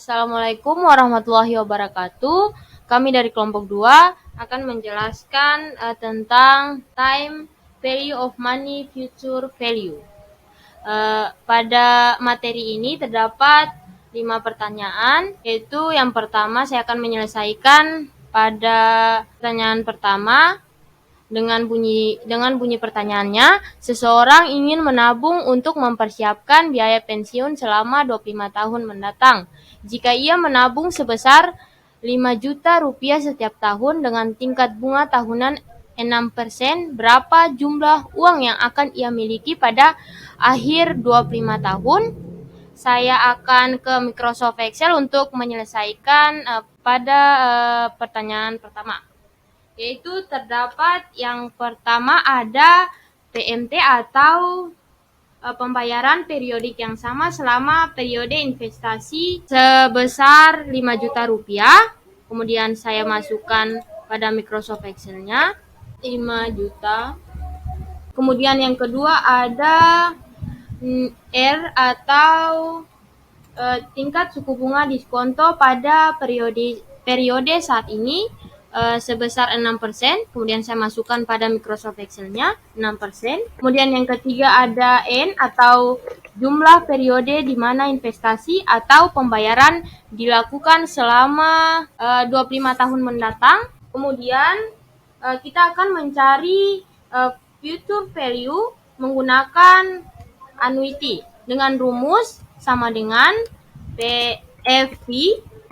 Assalamualaikum warahmatullahi wabarakatuh. Kami dari kelompok 2 akan menjelaskan tentang time value of money, future value. Pada materi ini terdapat 5 pertanyaan, yaitu yang pertama saya akan menyelesaikan pada pertanyaan pertama. Dengan bunyi pertanyaannya, seseorang ingin menabung untuk mempersiapkan biaya pensiun selama 25 tahun mendatang. Jika ia menabung sebesar 5 juta rupiah setiap tahun dengan tingkat bunga tahunan 6%, berapa jumlah uang yang akan ia miliki pada akhir 25 tahun? Saya akan ke Microsoft Excel untuk menyelesaikan pada pertanyaan pertama. Yaitu terdapat yang pertama ada PMT atau pembayaran periodik yang sama selama periode investasi sebesar 5 juta rupiah. Kemudian saya masukkan pada Microsoft Excel-nya 5 juta. Kemudian yang kedua ada R atau tingkat suku bunga diskonto pada periode saat ini sebesar 6%. Kemudian saya masukkan pada Microsoft Excel-nya 6%. Kemudian yang ketiga ada N atau jumlah periode di mana investasi atau pembayaran dilakukan selama 25 tahun mendatang. Kemudian kita akan mencari future value menggunakan annuity dengan rumus sama dengan PFV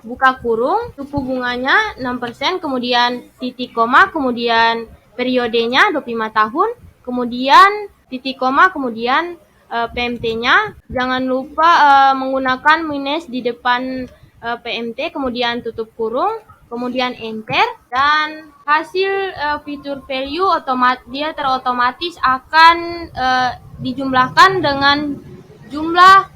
buka kurung, suku bunganya 6%, kemudian titik koma, kemudian periodenya 25 tahun, kemudian titik koma, kemudian PMT-nya. Jangan lupa menggunakan minus di depan PMT, kemudian tutup kurung, kemudian enter, dan hasil future value dia terotomatis akan dijumlahkan dengan jumlah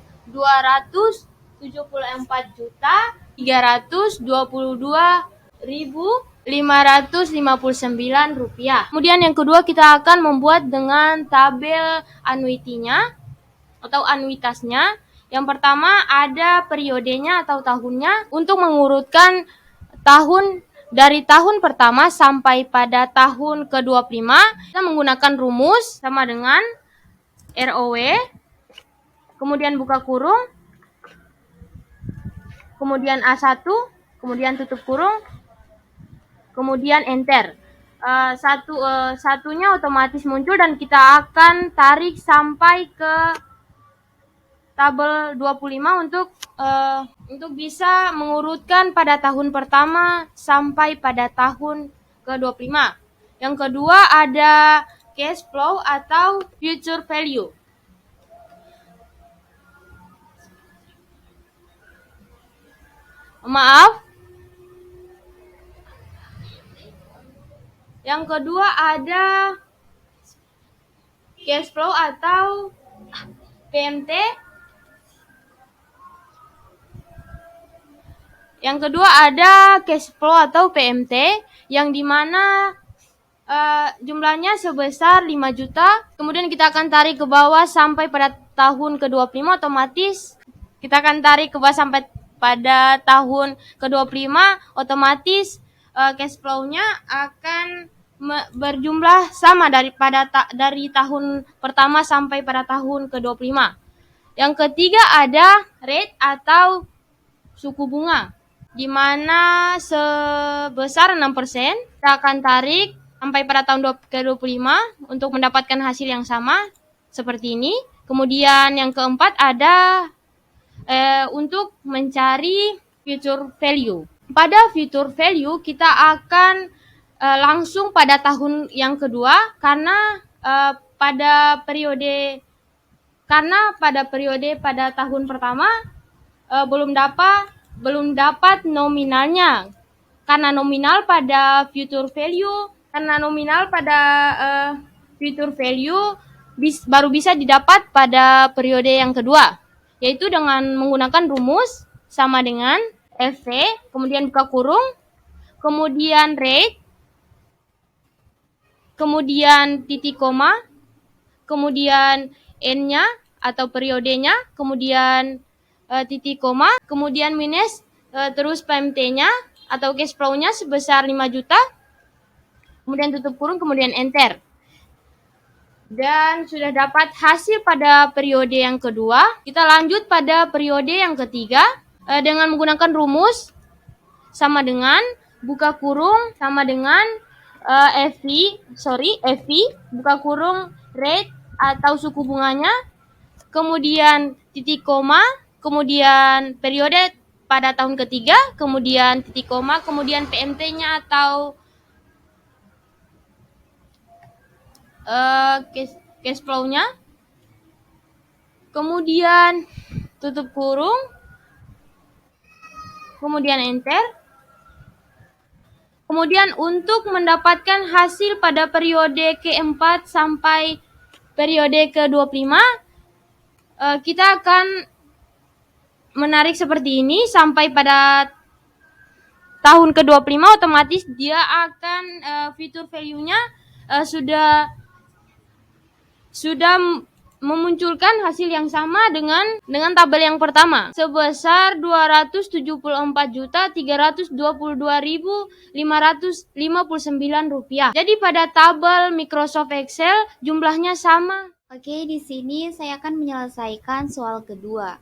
274.322.559 rupiah. Kemudian yang kedua kita akan membuat dengan tabel annuity-nya atau anuitasnya. Yang pertama ada periodenya atau tahunnya. Untuk mengurutkan dari tahun pertama sampai pada tahun ke-25, kita menggunakan rumus sama dengan ROW, kemudian buka kurung, kemudian A1, kemudian tutup kurung, kemudian enter. Satunya otomatis muncul dan kita akan tarik sampai ke tabel 25 untuk bisa mengurutkan pada tahun pertama sampai pada tahun ke-25. Yang kedua ada cash flow atau future value. Maaf. Yang kedua ada cash flow atau PMT. Yang kedua ada cash flow atau PMT yang dimana jumlahnya sebesar 5 juta. Kemudian kita akan tarik ke bawah sampai pada tahun ke-25, otomatis kita akan tarik ke bawah sampai pada tahun ke-25, otomatis cash flow-nya akan berjumlah sama dari tahun pertama sampai pada tahun ke-25. Yang ketiga ada rate atau suku bunga, di mana sebesar 6%. Kita akan tarik sampai pada tahun ke-25 untuk mendapatkan hasil yang sama seperti ini. Kemudian yang keempat ada untuk mencari future value. Pada future value kita akan langsung pada tahun yang kedua karena pada periode pada tahun pertama belum dapat nominalnya. Karena nominal pada future value baru bisa didapat pada periode yang kedua, yaitu dengan menggunakan rumus sama dengan FV, kemudian buka kurung, kemudian rate, kemudian titik koma, kemudian N-nya atau periodenya, kemudian titik koma, kemudian minus Terus PMT-nya atau cash flow-nya sebesar 5 juta, kemudian tutup kurung, kemudian enter. Dan sudah dapat hasil pada periode yang kedua, kita lanjut pada periode yang ketiga dengan menggunakan rumus sama dengan buka kurung sama dengan FV buka kurung rate atau suku bunganya, kemudian titik koma, kemudian periode pada tahun ketiga, kemudian titik koma, kemudian PMT-nya atau cash flow-nya, kemudian tutup kurung, kemudian enter. Kemudian untuk mendapatkan hasil pada periode keempat sampai periode ke-25, kita akan menarik seperti ini sampai pada tahun ke-25, otomatis dia akan future value-nya sudah memunculkan hasil yang sama dengan tabel yang pertama sebesar 274.322.559 rupiah. Jadi pada tabel Microsoft Excel jumlahnya sama. Oke, di sini saya akan menyelesaikan soal kedua,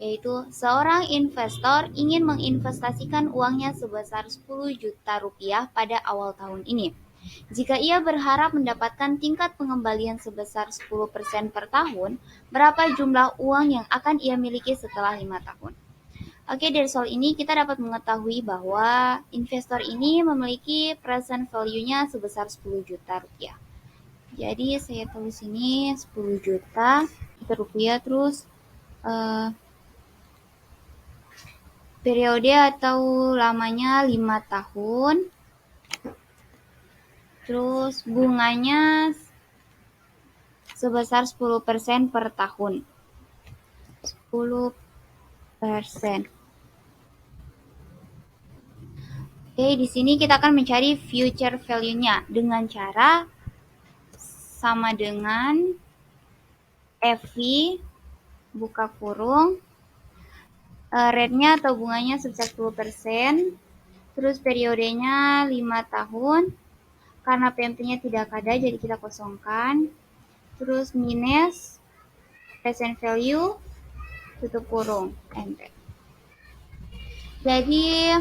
yaitu seorang investor ingin menginvestasikan uangnya sebesar 10 juta rupiah pada awal tahun ini. Jika ia berharap mendapatkan tingkat pengembalian sebesar 10% per tahun, berapa jumlah uang yang akan ia miliki setelah 5 tahun? Oke, dari soal ini kita dapat mengetahui bahwa investor ini memiliki present value-nya sebesar 10 juta rupiah. Jadi saya tulis ini 10 juta rupiah, terus periode atau lamanya 5 tahun. Terus bunganya sebesar 10% per tahun. 10%. Oke, di sini kita akan mencari future value-nya dengan cara sama dengan FV buka kurung, rate-nya atau bunganya sebesar 10%, terus periodenya 5 tahun. Karena PMT-nya tidak ada, jadi kita kosongkan. Terus minus present value, tutup kurung, enter. Jadi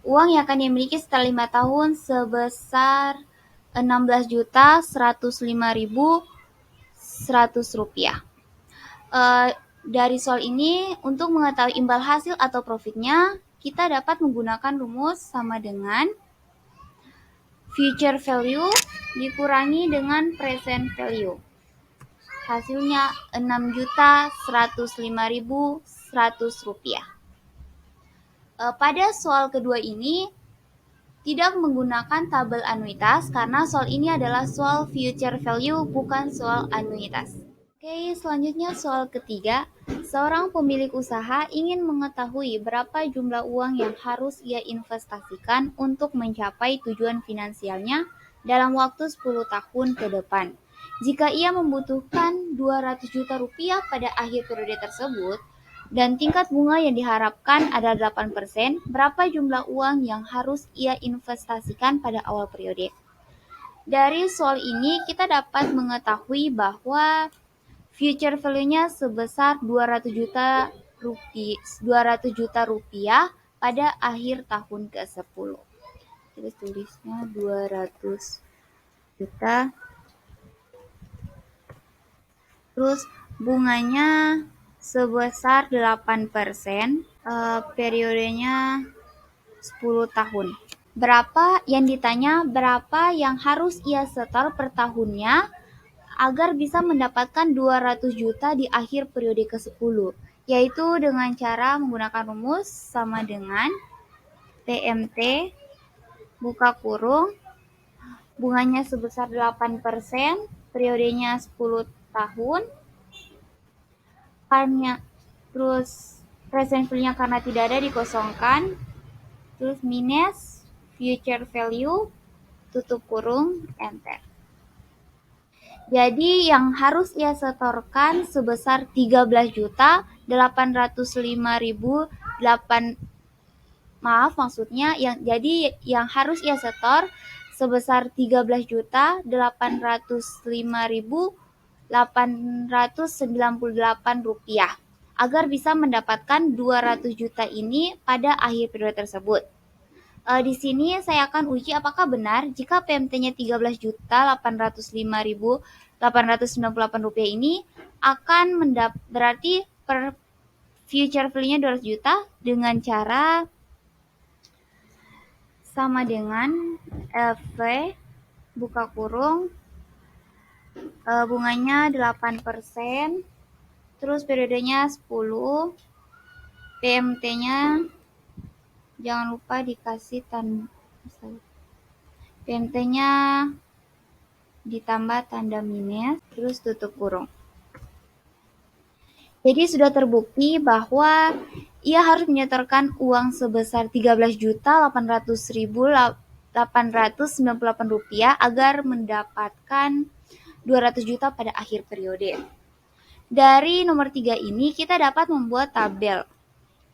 uang yang akan dimiliki setelah 5 tahun sebesar 16.105.100 rupiah. Dari soal ini, untuk mengetahui imbal hasil atau profitnya, kita dapat menggunakan rumus sama dengan future value dikurangi dengan present value. Hasilnya 6.105.100 rupiah. Pada soal kedua ini tidak menggunakan tabel anuitas karena soal ini adalah soal future value, bukan soal anuitas. Oke, selanjutnya soal ketiga. Seorang pemilik usaha ingin mengetahui berapa jumlah uang yang harus ia investasikan untuk mencapai tujuan finansialnya dalam waktu 10 tahun ke depan. Jika ia membutuhkan 200 juta rupiah pada akhir periode tersebut dan tingkat bunga yang diharapkan adalah 8%, berapa jumlah uang yang harus ia investasikan pada awal periode? Dari soal ini kita dapat mengetahui bahwa future value-nya sebesar 200 juta rupiah pada akhir tahun ke-10. Kita tulisnya 200 juta. Terus bunganya sebesar 8%, periodenya 10 tahun. Berapa yang harus ia setor per tahunnya agar bisa mendapatkan 200 juta di akhir periode ke-10, yaitu dengan cara menggunakan rumus sama dengan PMT buka kurung, bunganya sebesar 8%, periodenya 10 tahun, terus present value-nya karena tidak ada dikosongkan, terus minus future value, tutup kurung, enter. Jadi yang harus ia setorkan sebesar 13.805.100 maksudnya yang harus ia setor sebesar 13.805.898 rupiah agar bisa mendapatkan 200 juta ini pada akhir periode tersebut. Di sini saya akan uji apakah benar jika PMT-nya 13.805.898 rupiah ini akan berarti per future value-nya 200 juta dengan cara sama dengan LV buka kurung bunganya 8%, terus periodenya 10, PMT-nya jangan lupa dikasih PMT-nya ditambah tanda minus, terus tutup kurung. Jadi sudah terbukti bahwa ia harus menyetorkan uang sebesar 13.800.898 rupiah agar mendapatkan 200 juta pada akhir periode. Dari nomor 3 ini kita dapat membuat tabel,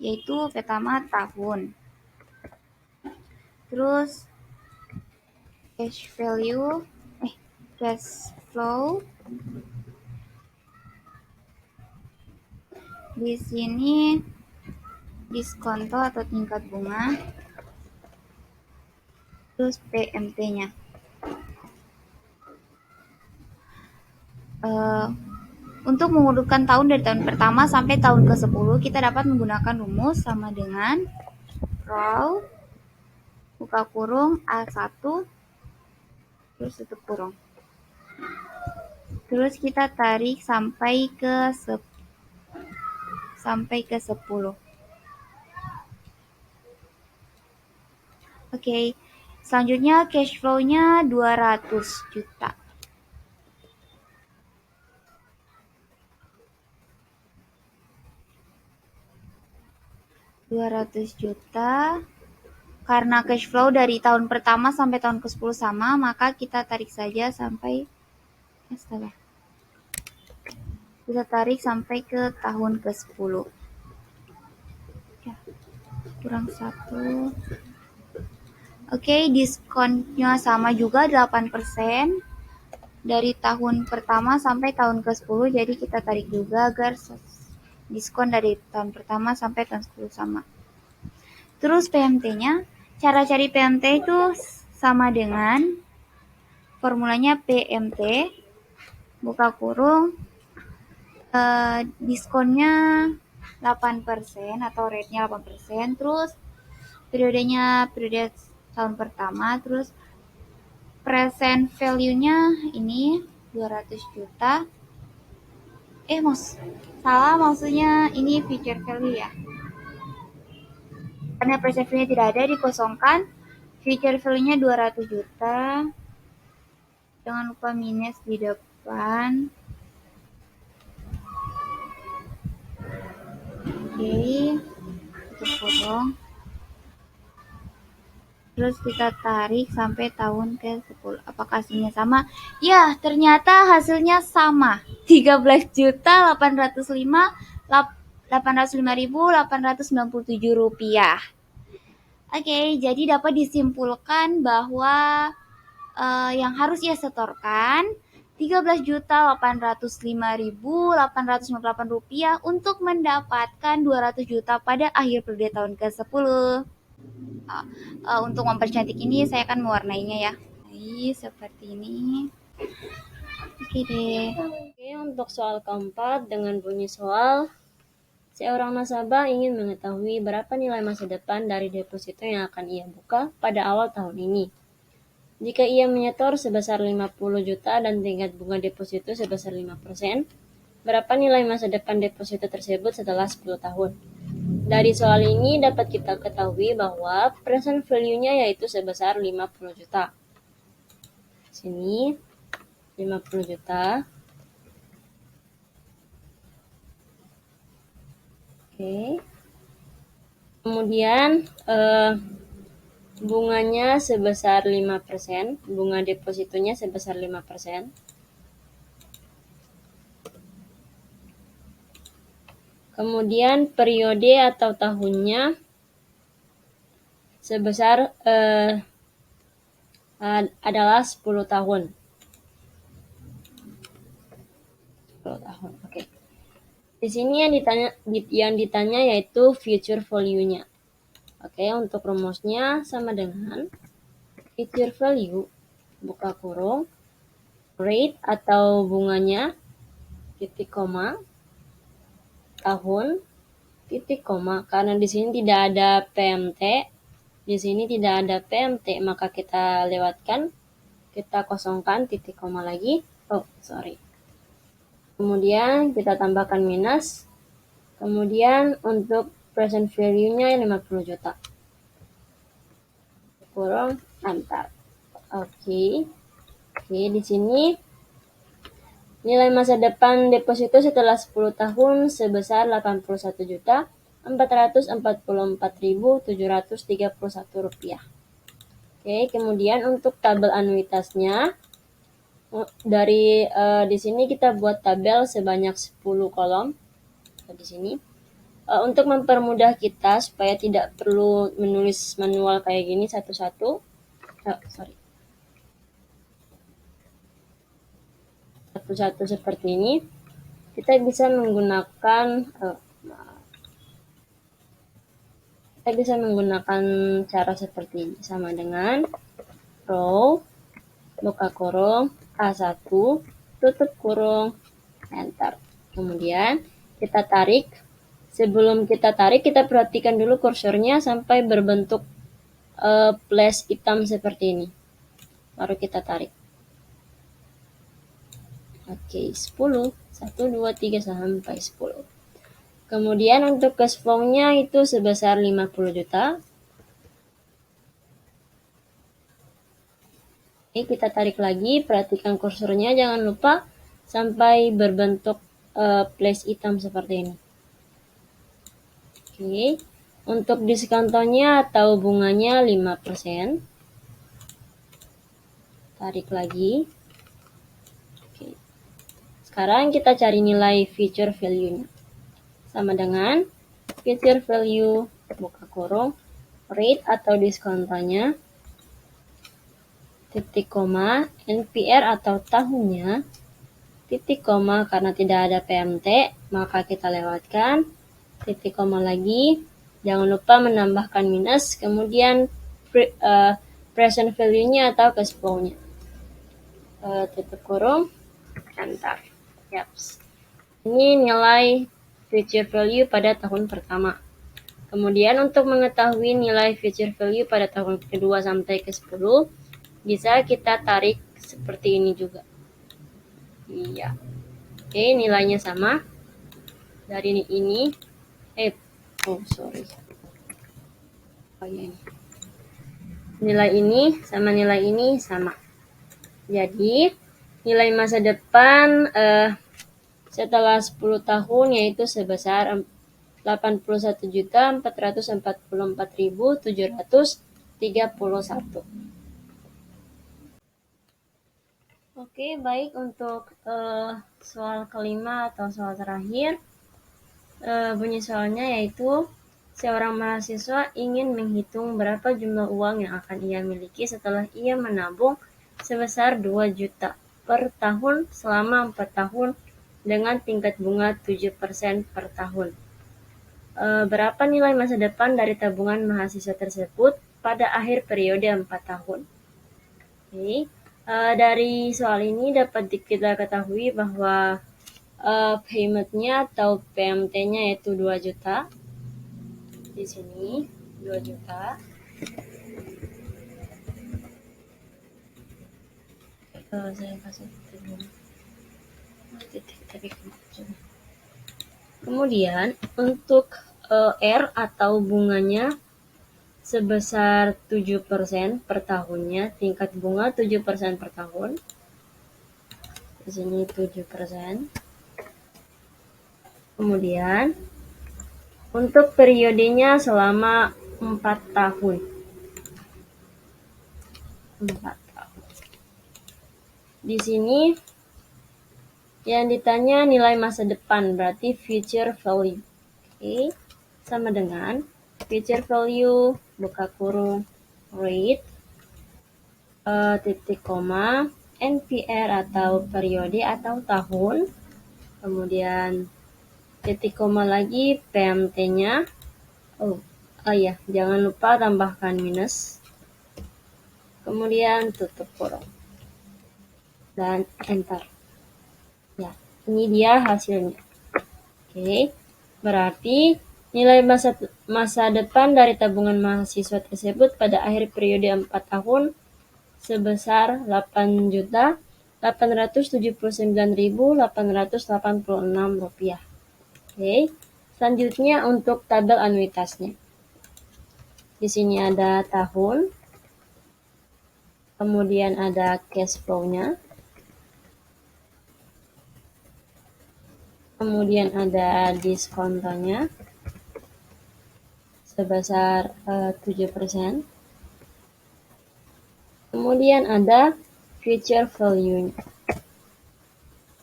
yaitu pertama tahun. Terus cash flow. Di sini diskonto atau tingkat bunga. Terus PMT-nya. Untuk mengurutkan tahun dari tahun pertama sampai tahun ke-10, kita dapat menggunakan rumus sama dengan row buka kurung A1 terus tutup kurung. Terus kita tarik sampai ke 10. Oke. Selanjutnya cash flow-nya 200 juta. Karena cash flow dari tahun pertama sampai tahun ke-10 sama, maka kita tarik saja sampai ke tahun ke-10. Ya, kurang 1. Oke, diskonnya sama juga 8% dari tahun pertama sampai tahun ke-10, jadi kita tarik juga agar diskon dari tahun pertama sampai tahun 10 sama. Terus PMT-nya, cara cari PMT itu sama dengan formulanya PMT buka kurung diskonnya 8% atau rate-nya 8%, terus periode tahun pertama, terus present value-nya ini 200 juta. Salah, maksudnya ini future value ya. Karena present value-nya tidak ada, dikosongkan. Future value-nya 200 juta. Jangan lupa minus di depan. Oke, tutup kurung. Terus kita tarik sampai tahun ke-10. Apakah hasilnya sama? Ya, ternyata hasilnya sama. 13.805.897 rupiah. Oke, jadi dapat disimpulkan bahwa yang harus ia setorkan 13.805.898 rupiah untuk mendapatkan 200 juta pada akhir periode tahun ke-10. Untuk mempercantik ini saya akan mewarnainya ya. Seperti ini. Oke deh. Oke, untuk soal keempat dengan bunyi soal, seorang nasabah ingin mengetahui berapa nilai masa depan dari deposito yang akan ia buka pada awal tahun ini. Jika ia menyetor sebesar 50 juta dan tingkat bunga deposito sebesar 5%, berapa nilai masa depan deposito tersebut setelah 10 tahun? Dari soal ini dapat kita ketahui bahwa present value-nya yaitu sebesar 50 juta. Sini 50 juta. Oke. Kemudian bunganya sebesar 5%, bunga depositonya sebesar 5%. Kemudian periode atau tahunnya sebesar adalah 10 tahun. 10 tahun. Oke. Di sini yang ditanya yaitu future value-nya. Oke, untuk rumusnya sama dengan future value buka kurung rate atau bunganya titik koma tahun titik koma, karena di sini tidak ada PMT, di sini tidak ada PMT, maka kita lewatkan, kita kosongkan titik koma lagi. Kemudian kita tambahkan minus. Kemudian untuk present value-nya 50 juta. Kurang antar. Oke, di sini nilai masa depan deposito setelah 10 tahun sebesar 81.444.731 rupiah. Oke, kemudian untuk tabel anuitasnya, dari di sini kita buat tabel sebanyak 10 kolom di sini. Untuk mempermudah kita supaya tidak perlu menulis manual kayak gini satu-satu. Satu-satu seperti ini, kita bisa menggunakan cara seperti ini, sama dengan row buka kurung A1 tutup kurung enter. Kemudian kita tarik. Sebelum kita tarik, kita perhatikan dulu kursornya sampai berbentuk flash hitam seperti ini, baru kita tarik. Oke, 10 1 2 3 sampai 10. Kemudian untuk cash flow-nya itu sebesar 50 juta. Oke, kita tarik lagi, perhatikan kursornya, jangan lupa sampai berbentuk flash hitam seperti ini. Oke, untuk diskontonya atau bunganya 5%. Tarik lagi. Oke. Sekarang kita cari nilai future value-nya. Sama dengan future value buka kurung rate atau diskontonya titik koma NPR atau tahunnya titik koma, karena tidak ada PMT maka kita lewatkan, titik koma lagi, jangan lupa menambahkan minus, kemudian present value-nya atau cash flow-nya, tutup kurung enter. Yaps. Ini nilai future value pada tahun pertama. Kemudian untuk mengetahui nilai future value pada tahun kedua sampai ke 10, bisa kita tarik seperti ini juga. Iya. Oke, nilainya sama. Dari ini. Nilai ini sama nilai ini sama. Jadi, nilai masa depan setelah 10 tahun yaitu sebesar 81.444.731. Oke, baik, untuk soal kelima atau soal terakhir, bunyi soalnya yaitu seorang mahasiswa ingin menghitung berapa jumlah uang yang akan ia miliki setelah ia menabung sebesar 2 juta per tahun selama 4 tahun dengan tingkat bunga 7% per tahun. Berapa nilai masa depan dari tabungan mahasiswa tersebut pada akhir periode 4 tahun? Oke. Dari soal ini dapat kita ketahui bahwa payment-nya atau PMT-nya yaitu 2 juta. Di sini 2 juta. Saya kasih titik. Kemudian untuk R atau bunganya sebesar 7% per tahunnya, tingkat bunga 7% per tahun. Di sini 7%. Kemudian untuk periodenya selama 4 tahun. 4 tahun. Di sini yang ditanya nilai masa depan, berarti future value. Oke, sama dengan future value buka kurung rate titik koma NPR atau periode atau tahun, kemudian titik koma lagi PMT-nya. Oh ya, jangan lupa tambahkan minus, kemudian tutup kurung dan enter. Ya, ini dia hasilnya. Oke, berarti nilai masa depan dari tabungan mahasiswa tersebut pada akhir periode 4 tahun sebesar Rp879.886. Oke, selanjutnya untuk tabel anuitasnya. Di sini ada tahun, kemudian ada cash flow-nya, kemudian ada diskontonya sebesar 7%. Kemudian ada future value-nya.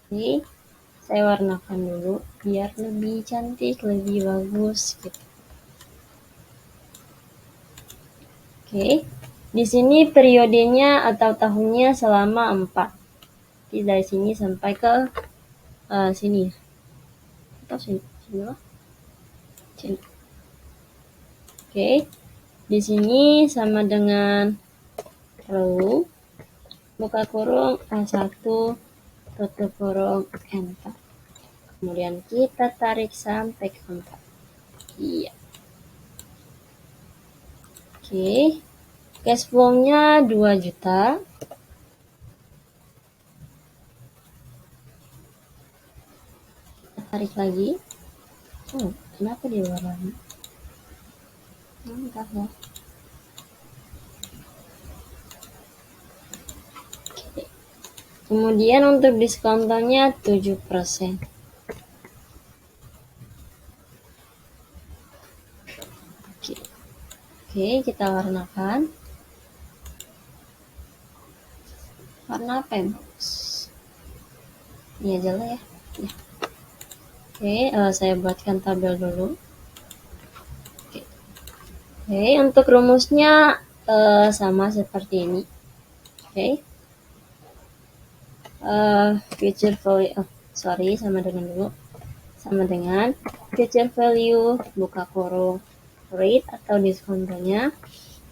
Oke, saya warnakan dulu biar lebih cantik, lebih bagus gitu. Oke, di sini periodenya atau tahunnya selama 4. Jadi dari sini sampai ke sini. Atau sini lah. Sini. Oke, di sini sama dengan row buka kurung A1 tutup kurung enter. Kemudian kita tarik sampai ke 4. Iya. Oke, cash flow-nya 2 juta. Kita tarik lagi. Kenapa dia warna? Entah ya. Oke. Kemudian untuk diskontonya 7%. Oke, kita warnakan. Warna apa yang bagus? Ini aja lah ya. Oke, saya buatkan tabel dulu. Oke, untuk rumusnya sama seperti ini. Oke. Future value, sama dengan future value buka kurung rate atau diskontonya,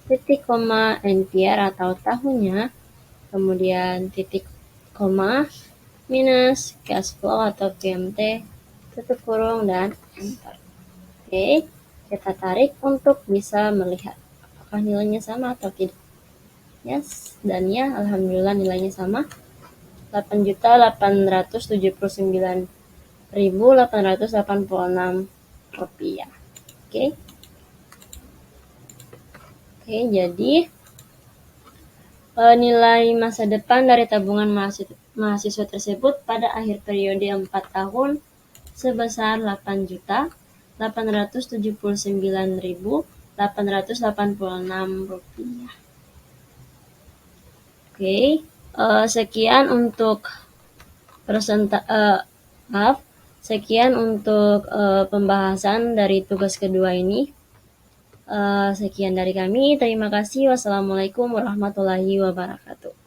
titik koma NPR atau tahunnya, kemudian titik koma minus cash flow atau PMT, tutup kurung dan enter. Oke, kita tarik untuk bisa melihat apakah nilainya sama atau tidak. Yes, dan ya alhamdulillah nilainya sama. Rp8.879.886. Oke. Oke, jadi nilai masa depan dari tabungan mahasiswa tersebut pada akhir periode 4 tahun sebesar Rp8.879.886. Oke, sekian untuk pembahasan dari tugas kedua ini. Sekian dari kami. Terima kasih. Wassalamualaikum warahmatullahi wabarakatuh.